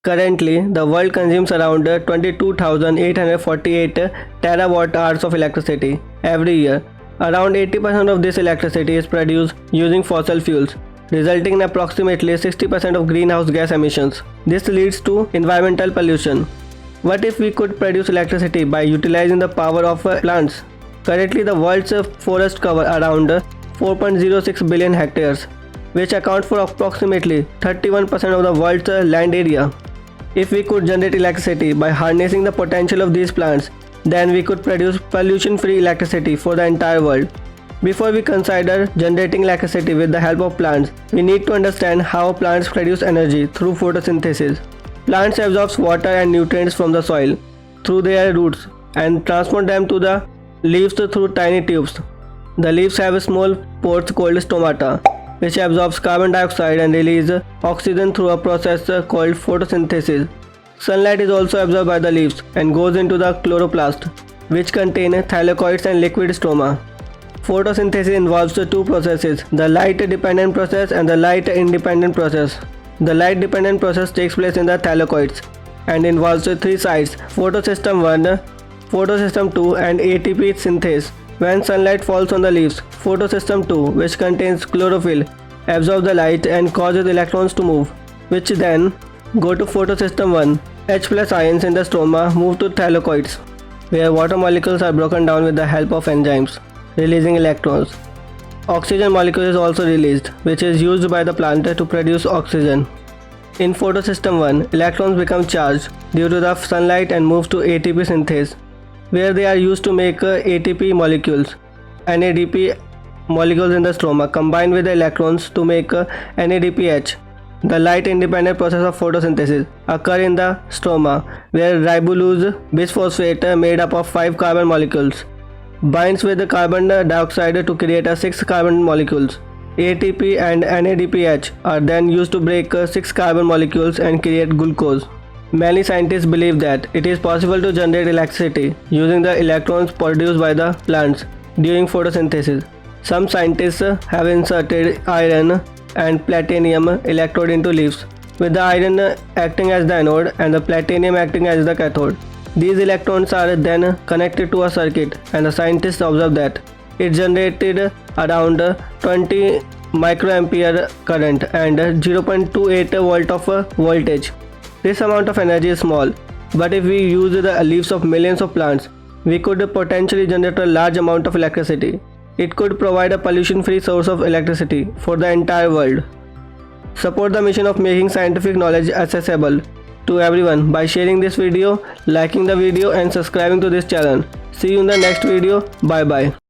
Currently, the world consumes around 22,848 terawatt hours of electricity every year. Around 80% of this electricity is produced using fossil fuels, resulting in approximately 60% of greenhouse gas emissions. This leads to environmental pollution. What if we could produce electricity by utilizing the power of plants? Currently, the world's forests cover around 4.06 billion hectares, which account for approximately 31% of the world's land area. If we could generate electricity by harnessing the potential of these plants, then we could produce pollution-free electricity for the entire world. Before we consider generating electricity with the help of plants, we need to understand how plants produce energy through photosynthesis. Plants absorb water and nutrients from the soil through their roots and transport them to the leaves through tiny tubes. The leaves have small pores called stomata, which absorbs carbon dioxide and release oxygen through a process called photosynthesis. Sunlight is also absorbed by the leaves and goes into the chloroplast, which contain thylakoids and liquid stroma. Photosynthesis involves two processes, the light-dependent process and the light-independent process. The light-dependent process takes place in the thylakoids and involves three sites, photosystem 1, photosystem 2 and ATP synthase. When sunlight falls on the leaves, photosystem 2, which contains chlorophyll, absorbs the light and causes electrons to move, which then go to photosystem 1. H+ ions in the stroma move to thylakoids, where water molecules are broken down with the help of enzymes, releasing electrons. Oxygen molecule is also released, which is used by the plant to produce oxygen. In photosystem 1, electrons become charged due to the sunlight and move to ATP synthase, where they are used to make ATP molecules. NADP molecules in the stroma combine with the electrons to make NADPH. The light-independent process of photosynthesis occurs in the stroma, where ribulose bisphosphate made up of 5 carbon molecules binds with the carbon dioxide to create 6 carbon molecules. ATP and NADPH are then used to break 6 carbon molecules and create glucose. Many scientists believe that it is possible to generate electricity using the electrons produced by the plants during photosynthesis. Some scientists have inserted iron and platinum electrode into leaves, with the iron acting as the anode and the platinum acting as the cathode. These electrons are then connected to a circuit, and the scientists observe that it generated around 20 microampere current and 0.28 volt of voltage. This amount of energy is small, but if we use the leaves of millions of plants, we could potentially generate a large amount of electricity. It could provide a pollution-free source of electricity for the entire world. Support the mission of making scientific knowledge accessible to everyone by sharing this video, liking the video and subscribing to this channel. See you in the next video. Bye bye.